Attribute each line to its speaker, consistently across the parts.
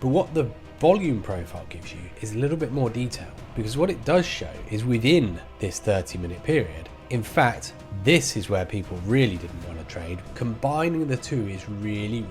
Speaker 1: But what the volume profile gives you is a little bit more detail, because what it does show is within this 30-minute period, in fact, this is where people really didn't want to trade. Combining the two is really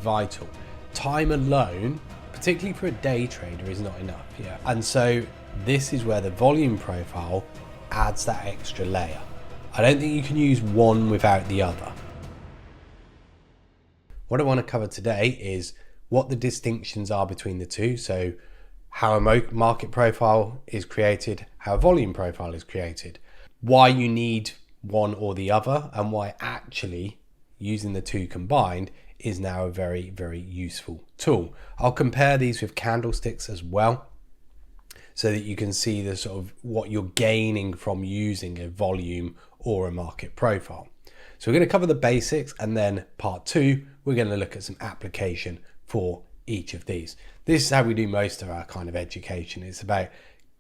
Speaker 1: vital. Time alone, particularly for a day trader, is not enough. Yeah. And so this is where the volume profile adds that extra layer. I don't think you can use one without the other. What I want to cover today is what the distinctions are between the two. So how a market profile is created, how a volume profile is created, why you need one or the other, and why actually using the two combined is now a very useful tool. I'll compare these with candlesticks as well, so that you can see the sort of what you're gaining from using a volume or a market profile. So we're going to cover the basics, and then part two, we're going to look at some application for each of these. This is how we do most of our kind of education. It's about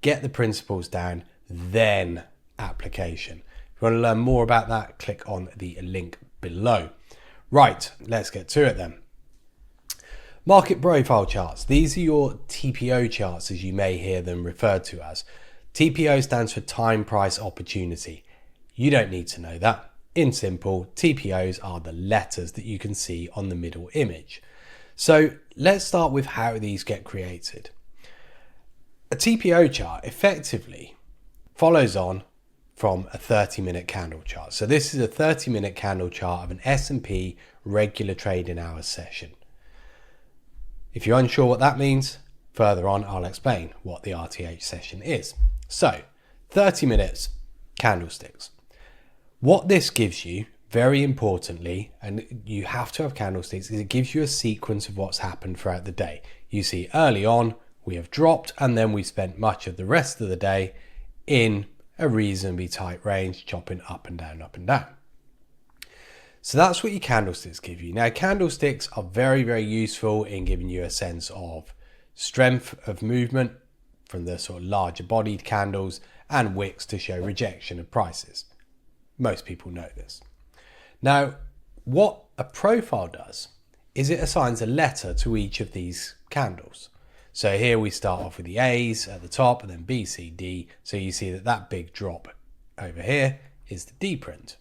Speaker 1: get the principles down, then application. If you want to learn more about that, click on the link below. Right, let's get to it then. Market profile charts. These are your TPO charts, as you may hear them referred to as. TPO stands for time, price, opportunity. You don't need to know that. In simple, TPOs are the letters that you can see on the middle image. So let's start with how these get created. A TPO chart effectively follows on from a 30-minute candle chart. So this is a 30-minute candle chart of an S&P regular trading hours session. If you're unsure what that means, further on I'll explain what the RTH session is. So 30 minutes candlesticks. What this gives you, very importantly, and you have to have candlesticks, is it gives you a sequence of what's happened throughout the day. You see early on we have dropped, and then we spent much of the rest of the day in a reasonably tight range, chopping up and down, up and down. So that's what your candlesticks give you. Now, candlesticks are very useful in giving you a sense of strength of movement from the sort of larger bodied candles, and wicks to show rejection of prices. Most people know this. Now, what a profile does is it assigns a letter to each of these candles. So here we start off with the A's at the top, and then B, C, D. So you see that that big drop over here is the D print.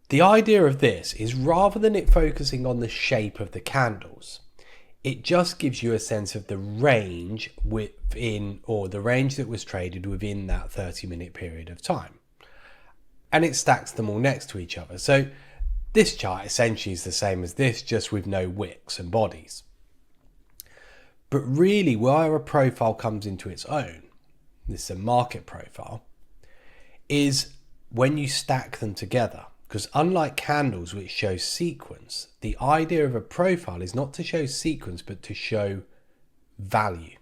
Speaker 1: The idea of this is, rather than it focusing on the shape of the candles, it just gives you a sense of the range within, or the range that was traded within that 30-minute period of time. And it stacks them all next to each other. So this chart essentially is the same as this, just with no wicks and bodies. But really, where a profile comes into its own, this is a market profile, is when you stack them together. Because unlike candles, which show sequence, the idea of a profile is not to show sequence, but to show value.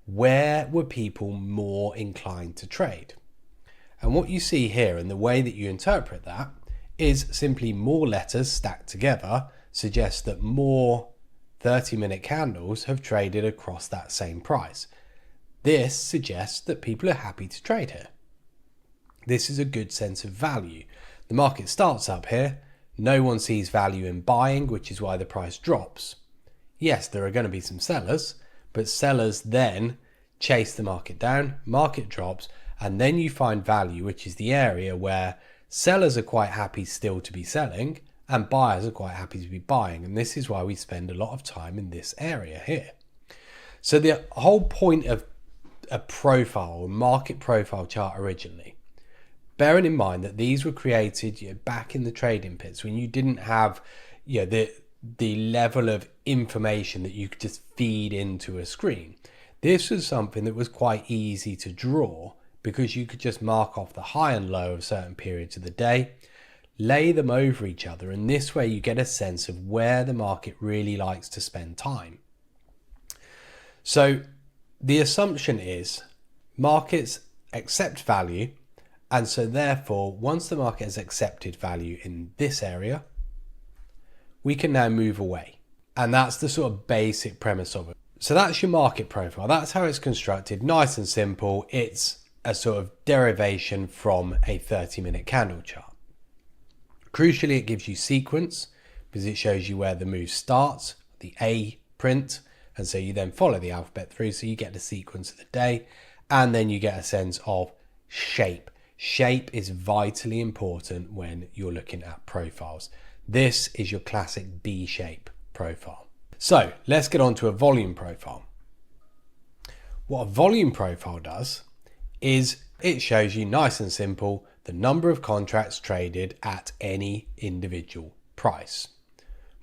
Speaker 1: Where were people more inclined to trade? And what you see here, and the way that you interpret that, is simply more letters stacked together suggests that more 30-minute candles have traded across that same price. This suggests that people are happy to trade here. This is a good sense of value. The market starts up here. No one sees value in buying, which is why the price drops. Yes, there are going to be some sellers, but sellers then chase the market down, market drops, and then you find value, which is the area where sellers are quite happy still to be selling and buyers are quite happy to be buying. And this is why we spend a lot of time in this area here. So the whole point of a profile, a market profile chart originally, bearing in mind that these were created back in the trading pits when you didn't have the level of information that you could just feed into a screen. This was something that was quite easy to draw, because you could just mark off the high and low of certain periods of the day, lay them over each other, and this way you get a sense of where the market really likes to spend time. So the assumption is markets accept value, and so therefore once the market has accepted value in this area, we can now move away. And that's the sort of basic premise of it. So that's your market profile. That's how it's constructed. Nice and simple. It's a sort of derivation from a 30-minute candle chart. Crucially, it gives you sequence because it shows you where the move starts, the A print. And so you then follow the alphabet through, so you get the sequence of the day, and then you get a sense of shape. Shape is vitally important when you're looking at profiles. This is your classic B shape profile. So let's get on to a volume profile. What a volume profile does is it shows you, nice and simple, the number of contracts traded at any individual price.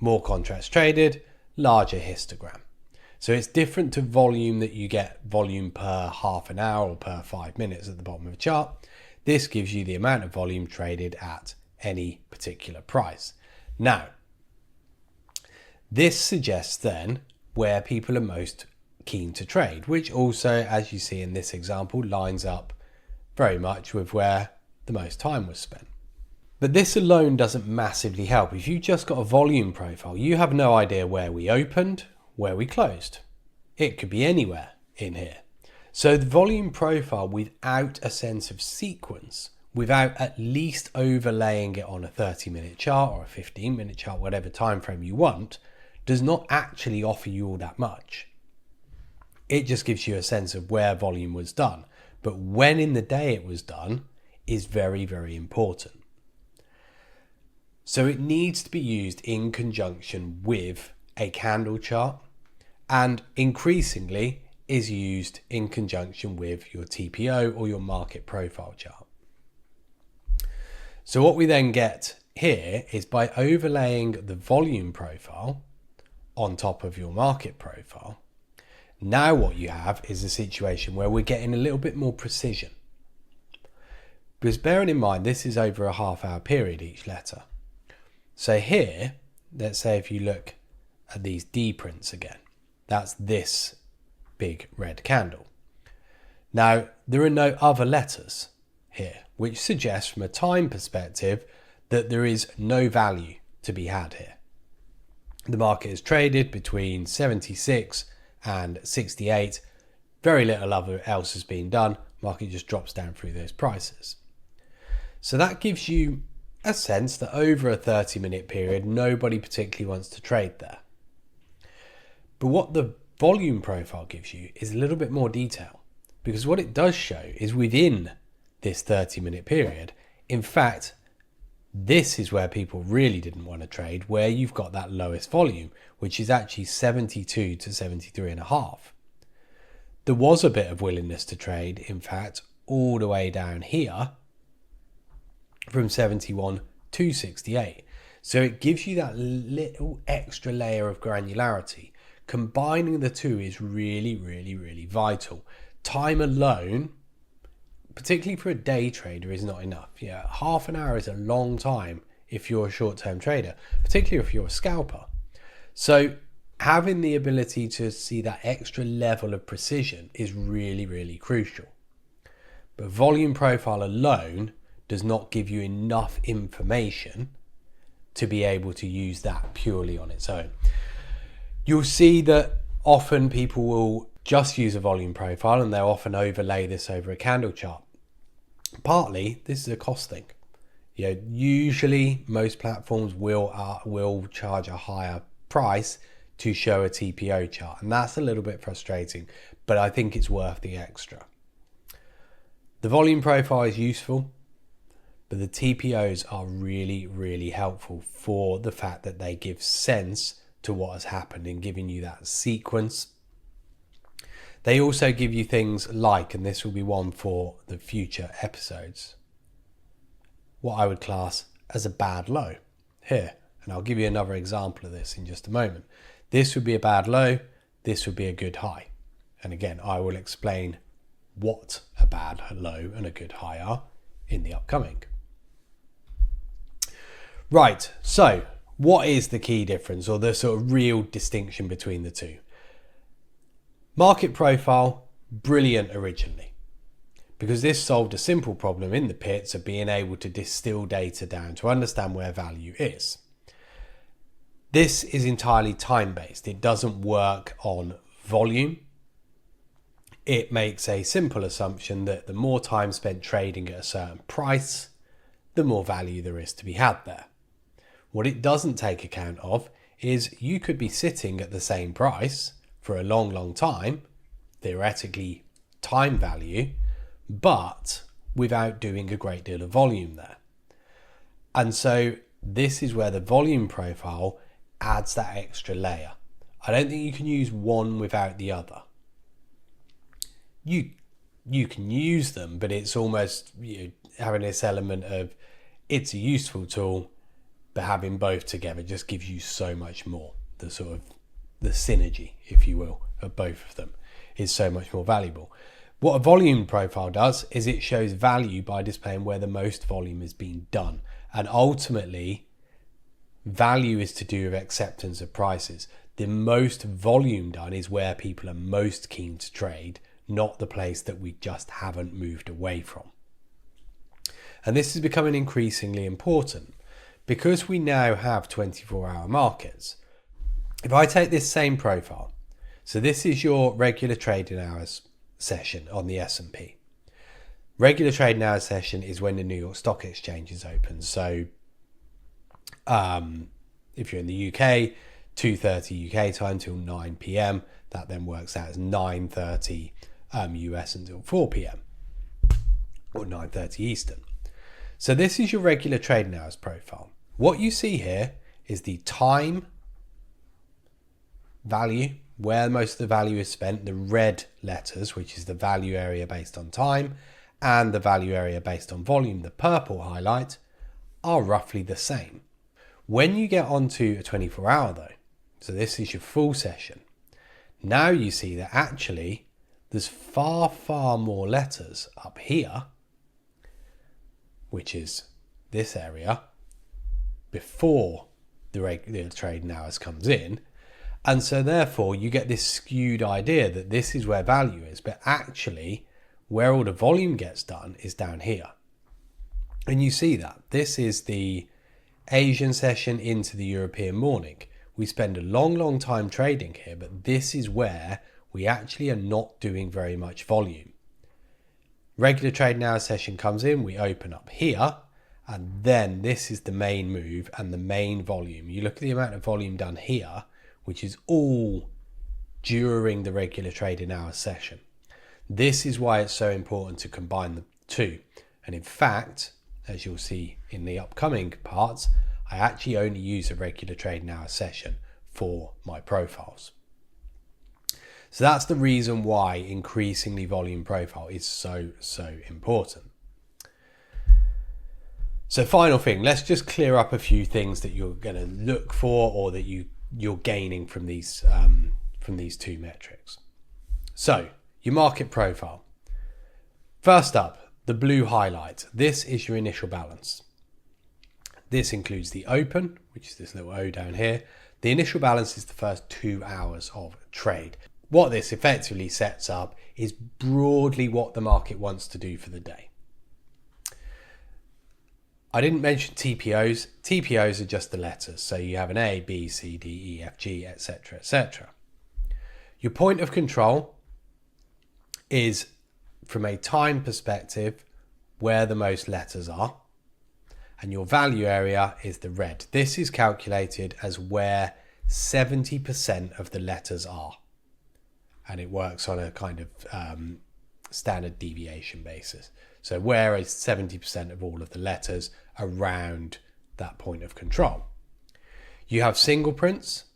Speaker 1: More contracts traded, larger histogram. So it's different to volume that you get volume per half an hour or per 5 minutes at the bottom of a chart. This gives you the amount of volume traded at any particular price. Now, this suggests then where people are most keen to trade, which also, as you see in this example, lines up very much with where the most time was spent. But this alone doesn't massively help. If you've just got a volume profile, you have no idea where we opened, where we closed. It could be anywhere in here. So the volume profile, without a sense of sequence, without at least overlaying it on a 30-minute chart or a 15-minute chart, whatever time frame you want, does not actually offer you all that much. It just gives you a sense of where volume was done. But when in the day it was done is very, very important. So it needs to be used in conjunction with a candle chart, and increasingly is used in conjunction with your TPO or your market profile chart. So what we then get here is, by overlaying the volume profile on top of your market profile, now what you have is a situation where we're getting a little bit more precision. Because bearing in mind, this is over a half-hour period each letter. So here, let's say if you look at these D prints again, that's this big red candle. Now, there are no other letters here, which suggests from a time perspective that there is no value to be had here. The market is traded between 76 and 68. Very little else has been done. Market just drops down through those prices. So that gives you a sense that over a 30-minute period, nobody particularly wants to trade there. But what the volume profile gives you is a little bit more detail, because what it does show is within this 30-minute period, in fact, this is where people really didn't want to trade, where you've got that lowest volume, which is actually 72 to 73.5. There was a bit of willingness to trade, in fact, all the way down here from 71 to 68. So it gives you that little extra layer of granularity. Combining the two is really, really, really vital. Time alone, particularly for a day trader, is not enough. Yeah, half an hour is a long time if you're a short-term trader, particularly if you're a scalper. So having the ability to see that extra level of precision is really, really crucial. But volume profile alone does not give you enough information to be able to use that purely on its own. You'll see that often people will just use a volume profile and they'll often overlay this over a candle chart. Partly, this is a cost thing. Usually most platforms will charge a higher price to show a TPO chart, and that's a little bit frustrating, but I think it's worth the extra. The volume profile is useful, but the TPOs are really, really helpful for the fact that they give sense to what has happened in giving you that sequence. They also give you things like, and this will be one for the future episodes, what I would class as a bad low here. And I'll give you another example of this in just a moment. This would be a bad low. This would be a good high. And again, I will explain what a bad low and a good high are in the upcoming. Right, so what is the key difference, or the sort of real distinction between the two? Market profile, brilliant originally, because this solved a simple problem in the pits of being able to distill data down to understand where value is. This is entirely time-based. It doesn't work on volume. It makes a simple assumption that the more time spent trading at a certain price, the more value there is to be had there. What it doesn't take account of is you could be sitting at the same price for a long time, theoretically time value, but without doing a great deal of volume there. And so this is where the volume profile adds that extra layer. I don't think you can use one without the other. You can use them, but it's almost having this element of it's a useful tool, but having both together just gives you so much more. The sort of the synergy, if you will, of both of them is so much more valuable. What a volume profile does is it shows value by displaying where the most volume is being done. And ultimately, value is to do with acceptance of prices. The most volume done is where people are most keen to trade, not the place that we just haven't moved away from. And this is becoming increasingly important because we now have 24-hour markets. If I take this same profile, so this is your regular trading hours session on the S&P. Regular trading hours session is when the New York Stock Exchange is open. So if you're in the UK, 2:30 UK time till 9 p.m. That then works out as 9:30 US until 4 p.m. or 9:30 Eastern. So this is your regular trading hours profile. What you see here is the time value, where most of the value is spent, the red letters, which is the value area based on time, and the value area based on volume, the purple highlight, are roughly the same. When you get onto a 24-hour though, so this is your full session, now you see that actually there's far more letters up here, which is this area, before the regular trading hours comes in. And so therefore you get this skewed idea that this is where value is, but actually where all the volume gets done is down here. And you see that this is the Asian session into the European morning. We spend a long time trading here, but this is where we actually are not doing very much volume. Regular trading hour session comes in, we open up here, and then this is the main move and the main volume. You look at the amount of volume done here, which is all during the regular trading hour session. This is why it's so important to combine the two. And in fact, as you'll see in the upcoming parts, I actually only use a regular trading hour session for my profiles. So that's the reason why increasingly volume profile is so important. So final thing, let's just clear up a few things that you're going to look for or that you're gaining from these two metrics. So your market profile. First up, the blue highlight. This is your initial balance. This includes the open, which is this little O down here. The initial balance is the first 2 hours of trade. What this effectively sets up is broadly what the market wants to do for the day. I didn't mention TPOs. TPOs are just the letters. So you have an A, B, C, D, E, F, G, etc., etc. Your point of control is, from a time perspective, where the most letters are. And your value area is the red. This is calculated as where 70% of the letters are. And it works on a kind of standard deviation basis. So where is 70% of all of the letters around that point of control? You have single prints,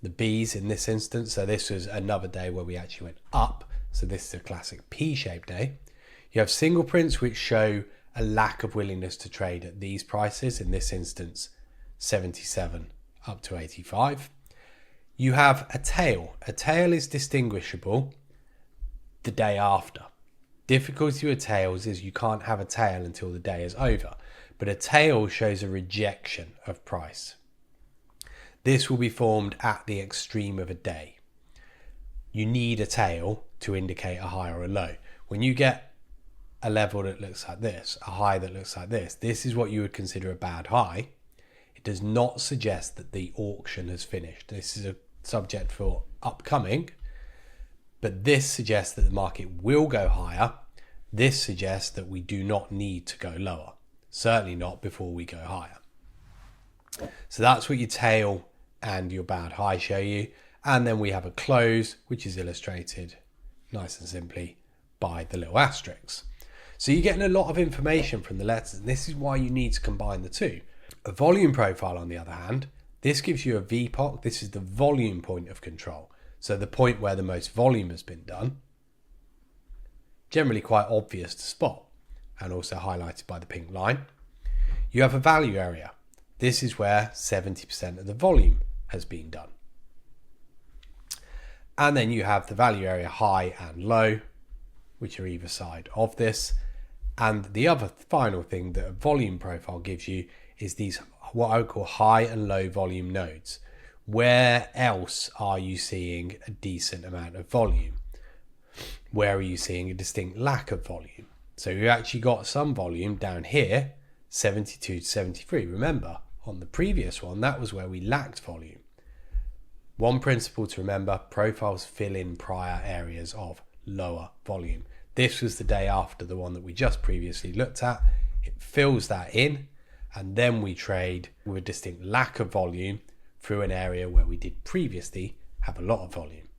Speaker 1: the B's in this instance. So this was another day where we actually went up. So this is a classic P-shaped day. You have single prints which show a lack of willingness to trade at these prices. In this instance, 77 up to 85. You have a tail. A tail is distinguishable the day after. Difficulty with tails is you can't have a tail until the day is over, but a tail shows a rejection of price. This will be formed at the extreme of a day. You need a tail to indicate a high or a low. When you get a level that looks like this, a high that looks like this is what you would consider a bad high. It does not suggest that the auction has finished. This is a subject for upcoming, but this suggests that the market will go higher. This suggests that we do not need to go lower, certainly not before we go higher. So that's what your tail and your bad high show you. And then we have a close, which is illustrated nice and simply by the little asterisks. So you're getting a lot of information from the letters, and this is why you need to combine the two. A volume profile, on the other hand, this gives you a VPOC. This is the volume point of control. So the point where the most volume has been done. Generally quite obvious to spot, and also highlighted by the pink line. You have a value area. This is where 70% of the volume has been done. And then you have the value area high and low, which are either side of this. And the other final thing that a volume profile gives you is these, what I would call high and low volume nodes. Where else are you seeing a decent amount of volume? Where are you seeing a distinct lack of volume? So you actually got some volume down here, 72 to 73. Remember, on the previous one, that was where we lacked volume. One principle to remember, profiles fill in prior areas of lower volume. This was the day after the one that we just previously looked at. It fills that in, and then we trade with a distinct lack of volume through an area where we did previously have a lot of volume.